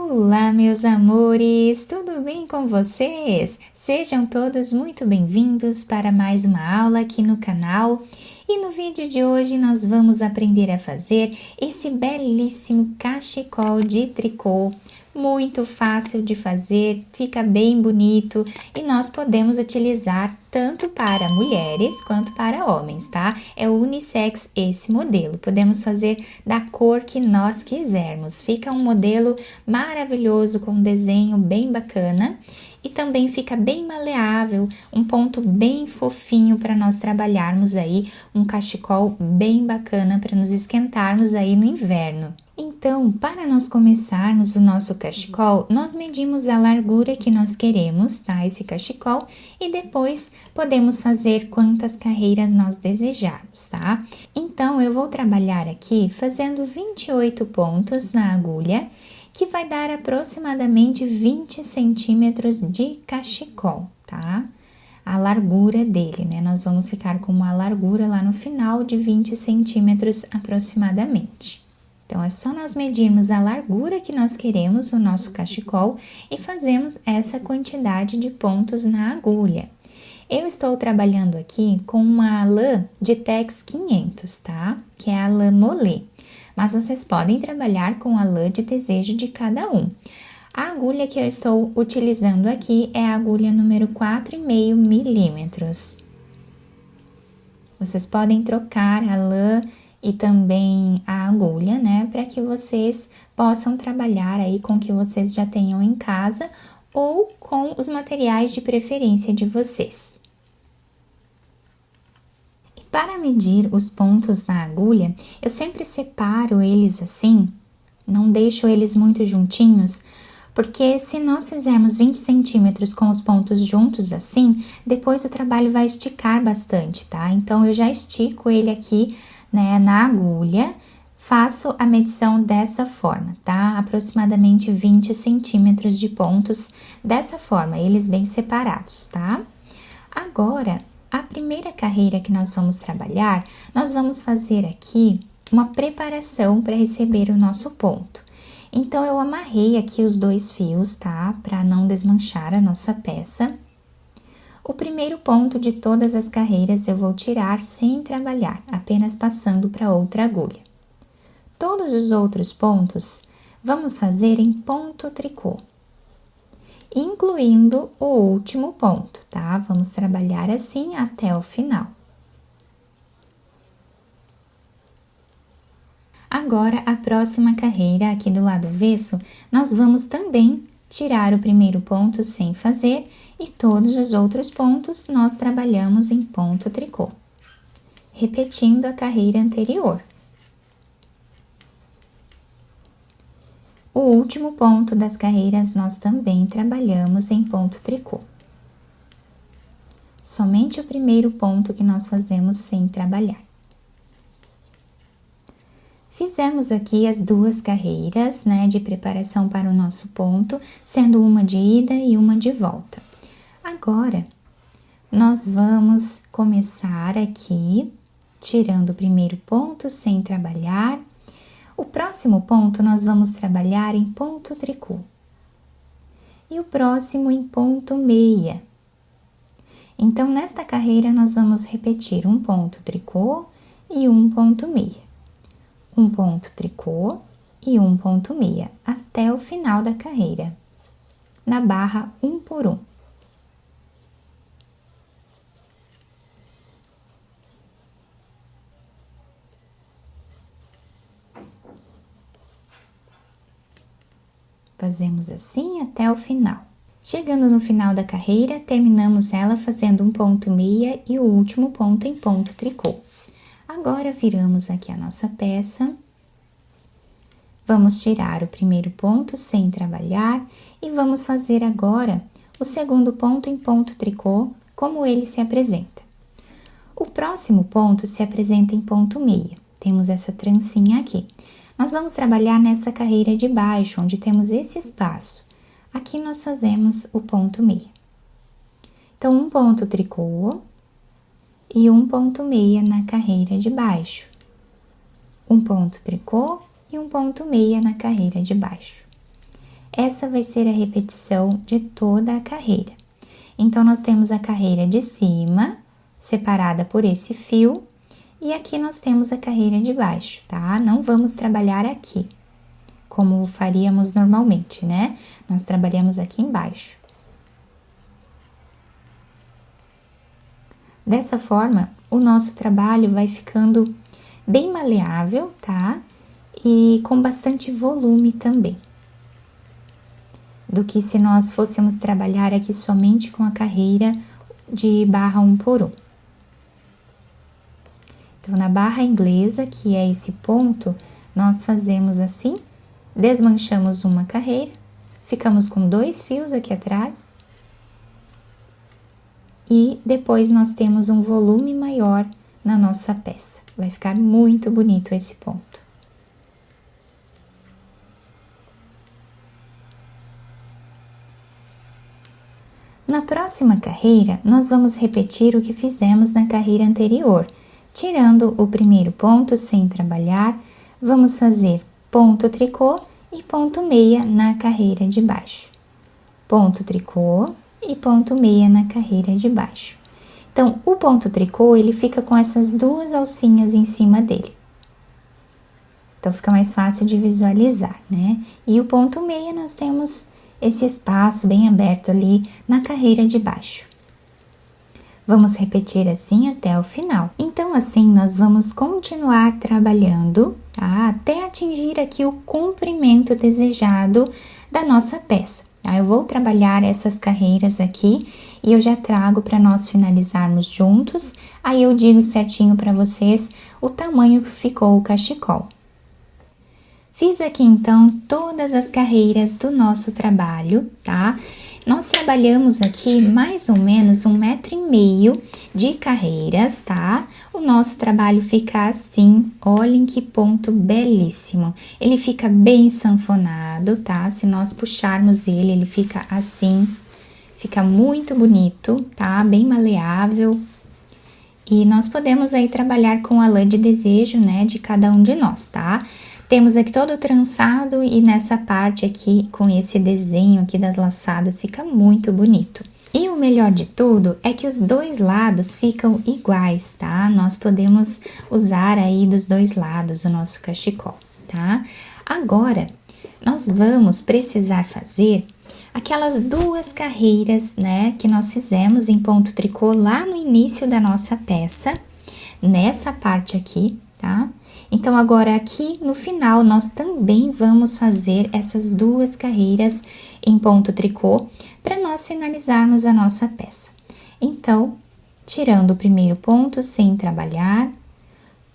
Olá, meus amores! Tudo bem com vocês? Sejam todos muito bem-vindos para mais uma aula aqui no canal. E no vídeo de hoje nós vamos aprender a fazer esse belíssimo cachecol de tricô. Muito fácil de fazer, fica bem bonito e nós podemos utilizar tanto para mulheres quanto para homens, tá? É unissex esse modelo, podemos fazer da cor que nós quisermos. Fica um modelo maravilhoso com um desenho bem bacana e também fica bem maleável, um ponto bem fofinho para nós trabalharmos aí, um cachecol bem bacana para nos esquentarmos aí no inverno. Então, para nós começarmos o nosso cachecol, nós medimos a largura que nós queremos, tá? Esse cachecol, e depois podemos fazer quantas carreiras nós desejarmos, tá? Então, eu vou trabalhar aqui fazendo 28 pontos na agulha, que vai dar aproximadamente 20 centímetros de cachecol, tá? A largura dele, né? Nós vamos ficar com uma largura lá no final de 20 centímetros aproximadamente. Então, é só nós medirmos a largura que nós queremos o nosso cachecol e fazemos essa quantidade de pontos na agulha. Eu estou trabalhando aqui com uma lã de Tex 500, tá? Que é a lã molê. Mas vocês podem trabalhar com a lã de desejo de cada um. A agulha que eu estou utilizando aqui é a agulha número 4,5 milímetros. Vocês podem trocar a lã e também a agulha, né, para que vocês possam trabalhar aí com o que vocês já tenham em casa ou com os materiais de preferência de vocês. E para medir os pontos na agulha, eu sempre separo eles assim, não deixo eles muito juntinhos, porque se nós fizermos 20 centímetros com os pontos juntos assim, depois o trabalho vai esticar bastante, tá? Então, eu já estico ele aqui, né, na agulha, faço a medição dessa forma, tá? Aproximadamente 20 centímetros de pontos, dessa forma, eles bem separados, tá? Agora, a primeira carreira que nós vamos trabalhar, nós vamos fazer aqui uma preparação para receber o nosso ponto. Então, eu amarrei aqui os dois fios, tá? Para não desmanchar a nossa peça. O primeiro ponto de todas as carreiras eu vou tirar sem trabalhar, apenas passando para outra agulha. Todos os outros pontos vamos fazer em ponto tricô, incluindo o último ponto, tá? Vamos trabalhar assim até o final. Agora, a próxima carreira aqui do lado avesso, nós vamos também tirar o primeiro ponto sem fazer e todos os outros pontos nós trabalhamos em ponto tricô, repetindo a carreira anterior. O último ponto das carreiras nós também trabalhamos em ponto tricô. Somente o primeiro ponto que nós fazemos sem trabalhar. Fizemos aqui as duas carreiras, né, de preparação para o nosso ponto, sendo uma de ida e uma de volta. Agora, nós vamos começar aqui, tirando o primeiro ponto sem trabalhar. O próximo ponto nós vamos trabalhar em ponto tricô. E o próximo em ponto meia. Então, nesta carreira, nós vamos repetir um ponto tricô e um ponto meia. Um ponto tricô e um ponto meia, até o final da carreira, na barra 1 por 1. Fazemos assim até o final. Chegando no final da carreira, terminamos ela fazendo um ponto meia e o último ponto em ponto tricô. Agora, viramos aqui a nossa peça, vamos tirar o primeiro ponto sem trabalhar e vamos fazer agora o segundo ponto em ponto tricô, como ele se apresenta. O próximo ponto se apresenta em ponto meia, temos essa trancinha aqui. Nós vamos trabalhar nessa carreira de baixo, onde temos esse espaço. Aqui nós fazemos o ponto meia. Então, um ponto tricô e um ponto meia na carreira de baixo, um ponto tricô e um ponto meia na carreira de baixo. essa vai ser a repetição de toda a carreira. Então, nós temos a carreira de cima, separada por esse fio, e aqui nós temos a carreira de baixo, tá? Não vamos trabalhar aqui, como faríamos normalmente, né? Nós trabalhamos aqui embaixo. Dessa forma, o nosso trabalho vai ficando bem maleável, tá? E com bastante volume também. Do que se nós fôssemos trabalhar aqui somente com a carreira de barra 1 por 1. Então, na barra inglesa, que é esse ponto, nós fazemos assim, desmanchamos uma carreira, ficamos com 2 fios aqui atrás, e depois nós temos um volume maior na nossa peça. Vai ficar muito bonito esse ponto. Na próxima carreira, nós vamos repetir o que fizemos na carreira anterior. Tirando o primeiro ponto sem trabalhar, vamos fazer ponto tricô e ponto meia na carreira de baixo. Ponto tricô e ponto meia na carreira de baixo. Então, o ponto tricô, ele fica com essas 2 alcinhas em cima dele. Então, fica mais fácil de visualizar, né? E o ponto meia, nós temos esse espaço bem aberto ali na carreira de baixo. Vamos repetir assim até o final. Então, assim, nós vamos continuar trabalhando, tá? Até atingir aqui o comprimento desejado da nossa peça. Tá? Eu vou trabalhar essas carreiras aqui e eu já trago para nós finalizarmos juntos. Aí eu digo certinho para vocês o tamanho que ficou o cachecol. Fiz aqui então todas as carreiras do nosso trabalho, tá? Nós trabalhamos aqui mais ou menos 1,5 m de carreiras, tá? O nosso trabalho fica assim, olhem que ponto belíssimo. Ele fica bem sanfonado, tá? Se nós puxarmos ele, ele fica assim, fica muito bonito, tá? Bem maleável. E nós podemos aí trabalhar com a lã de desejo, né, de cada um de nós, tá? Temos aqui todo trançado e nessa parte aqui, com esse desenho aqui das laçadas, fica muito bonito. E o melhor de tudo é que os 2 lados ficam iguais, tá? Nós podemos usar aí dos 2 lados o nosso cachecol, tá? Agora, nós vamos precisar fazer aquelas 2 carreiras, né, que nós fizemos em ponto tricô lá no início da nossa peça, nessa parte aqui, tá? Então, agora aqui no final, nós também vamos fazer essas 2 carreiras em ponto tricô para nós finalizarmos a nossa peça. Então, tirando o primeiro ponto sem trabalhar,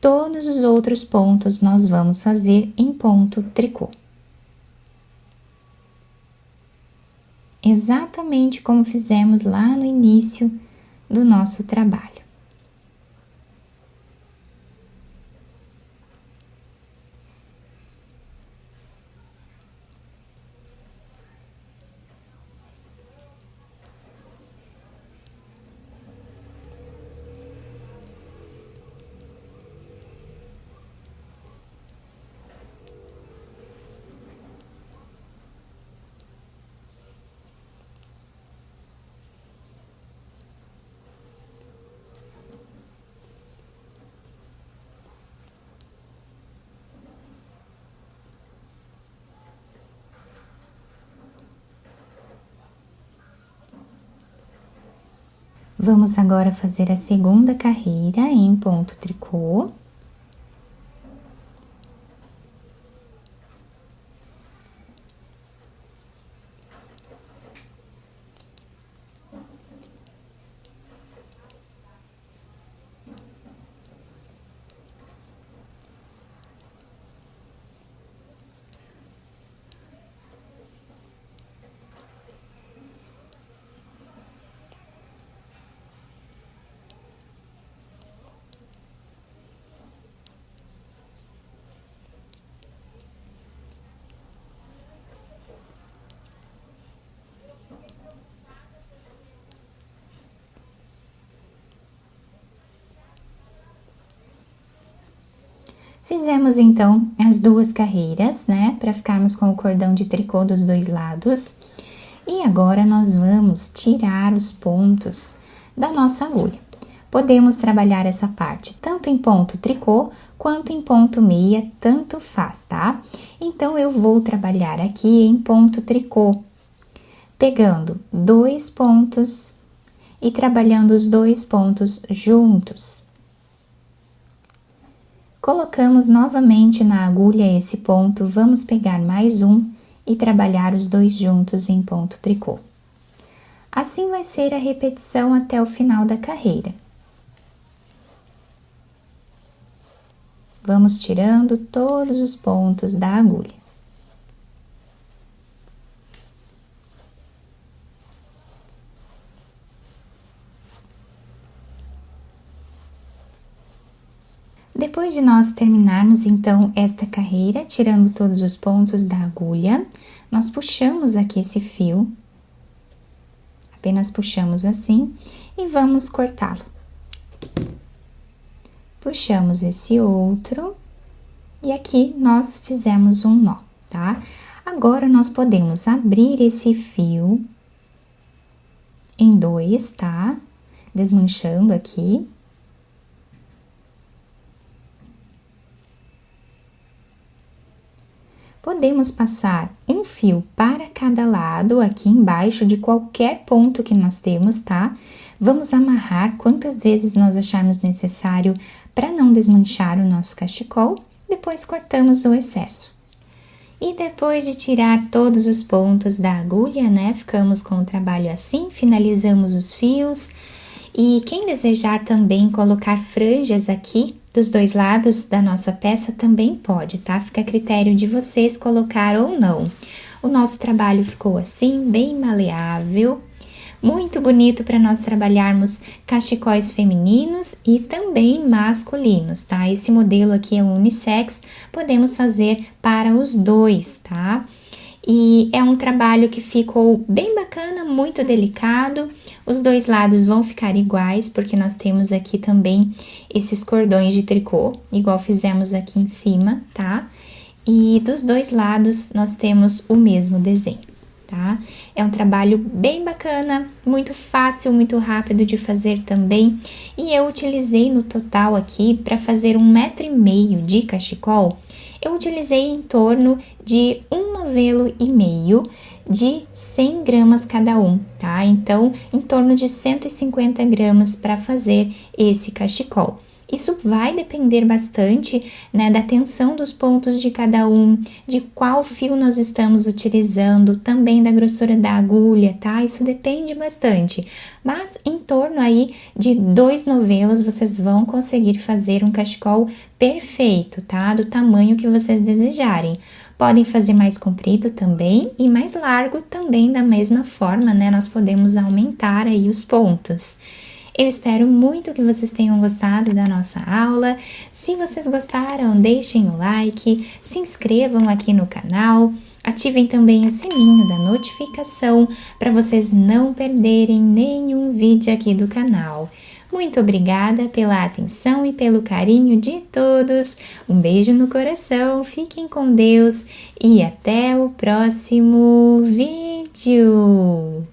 todos os outros pontos nós vamos fazer em ponto tricô. Exatamente como fizemos lá no início do nosso trabalho. Vamos agora fazer a segunda carreira em ponto tricô. Fizemos então as 2 carreiras, né, para ficarmos com o cordão de tricô dos 2 lados. E agora nós vamos tirar os pontos da nossa agulha. Podemos trabalhar essa parte tanto em ponto tricô quanto em ponto meia, tanto faz, tá? Então, eu vou trabalhar aqui em ponto tricô, pegando 2 pontos e trabalhando os 2 pontos juntos. Colocamos novamente na agulha esse ponto, vamos pegar mais um e trabalhar os 2 juntos em ponto tricô. Assim vai ser a repetição até o final da carreira. Vamos tirando todos os pontos da agulha. Depois de nós terminarmos, então, esta carreira, tirando todos os pontos da agulha, nós puxamos aqui esse fio, apenas puxamos assim, e vamos cortá-lo. Puxamos esse outro, e aqui nós fizemos um nó, tá? Agora, nós podemos abrir esse fio em 2, tá? Desmanchando aqui. Podemos passar um fio para cada lado, aqui embaixo de qualquer ponto que nós temos, tá? Vamos amarrar quantas vezes nós acharmos necessário para não desmanchar o nosso cachecol, depois cortamos o excesso. E depois de tirar todos os pontos da agulha, né, ficamos com o trabalho assim, finalizamos os fios. E quem desejar também colocar franjas aqui dos 2 lados da nossa peça também pode, tá? Fica a critério de vocês colocar ou não. O nosso trabalho ficou assim, bem maleável, muito bonito para nós trabalharmos cachecóis femininos e também masculinos, tá? Esse modelo aqui é unissex, podemos fazer para os 2, tá? E é um trabalho que ficou bem bacana, muito delicado. Os 2 lados vão ficar iguais, porque nós temos aqui também esses cordões de tricô, igual fizemos aqui em cima, tá? E dos 2 lados nós temos o mesmo desenho, tá? É um trabalho bem bacana, muito fácil, muito rápido de fazer também. E eu utilizei no total aqui, para fazer 1,5 m de cachecol, eu utilizei em torno de 1 novelo e meio de 100 gramas cada um, tá? Então, em torno de 150 gramas para fazer esse cachecol. Isso vai depender bastante, né, da tensão dos pontos de cada um, de qual fio nós estamos utilizando, também da grossura da agulha, tá? Isso depende bastante, mas em torno aí de 2 novelos vocês vão conseguir fazer um cachecol perfeito, tá? Do tamanho que vocês desejarem. Podem fazer mais comprido também e mais largo também da mesma forma, né? Nós podemos aumentar aí os pontos. Eu espero muito que vocês tenham gostado da nossa aula. Se vocês gostaram, deixem o like, se inscrevam aqui no canal, ativem também o sininho da notificação para vocês não perderem nenhum vídeo aqui do canal. Muito obrigada pela atenção e pelo carinho de todos. Um beijo no coração, fiquem com Deus e até o próximo vídeo.